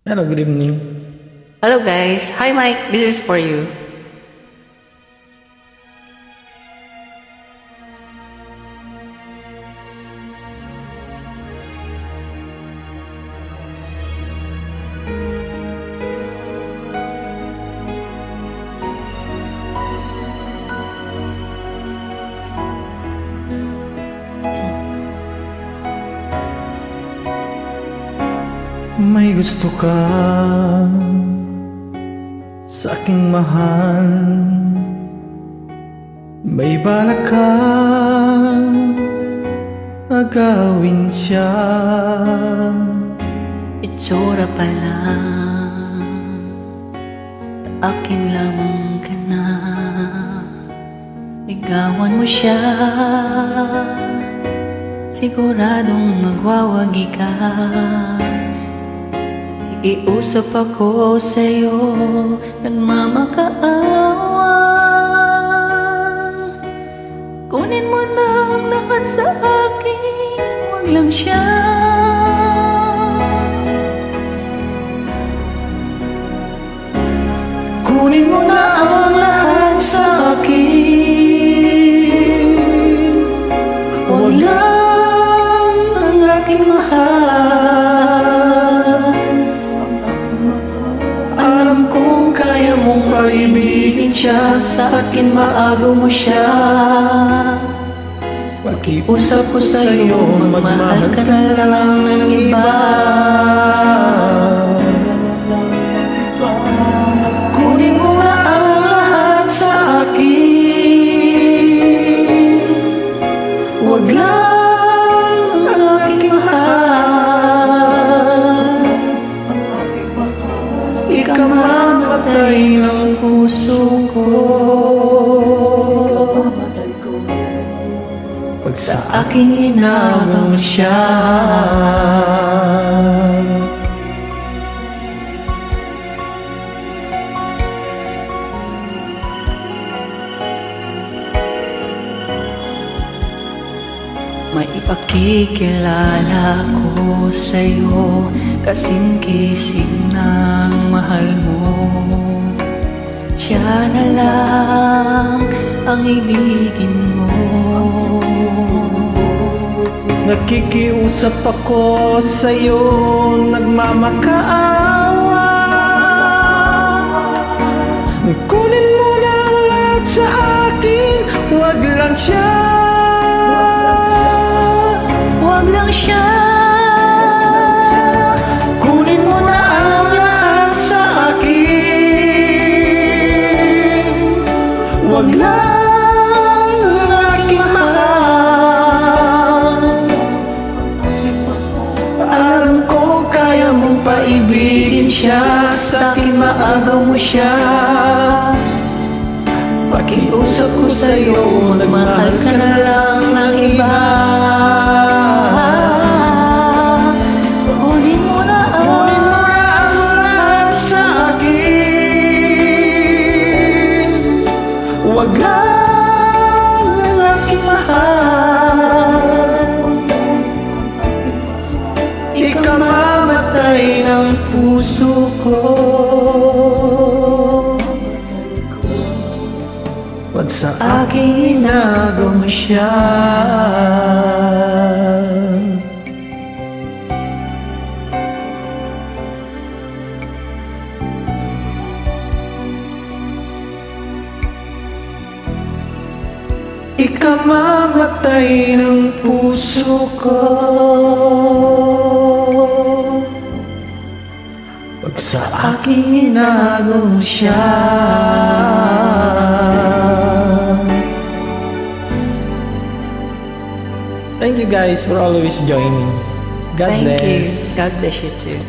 Hello, good evening. Hello guys, hi Mike, this is for you. May gusto ka sa aking mahal, may balak ka agawin siya. Itsura pa lang, sa akin lamang ka na. Ligawan mo siya, siguradong magwawagi ka. Iusap ako sa'yo, nagmamakaawa. Kunin mo na ang lahat sa akin, wag lang siya. Kunin mo na ang lahat sa akin, wag lang ang aking mahal. Alam kong kaya mong paibigin siya, sa akin maagaw mo siya. Pakiusap ko sa'yo, magmahal ka na lang ng iba. Kunin mo nga ang lahat sa akin, wag lang ang aking mahal. Ikamamatay ng puso ko pag sa aking inabang siya. May ipakikilala ko sa'yo, kasing-kising ng mahal mo. Siya na lang ang ibigin mo. Nakikiusap ako sa'yo, nagmamakaawa. Kunin mo na ang lahat sa akin, wag lang siya. Wag lang siya. Kunin mo na ang lahat sa akin, wag lang ang aking mahal. Alam ko kaya mong paibigin siya, sa akin maagaw mo siya. Pakiusap ko sa'yo, magmahal ka na lang ng iba. Kunin mo na ang lahat sa akin, wag lang ang aking mahal. Ikamamatay ng puso ko pag sa aking inagaw mo siya. Ikamamatay ng puso ko pag sa aking inagaw mo siya. Thank you guys for always joining. God bless. Thank you. God bless you too.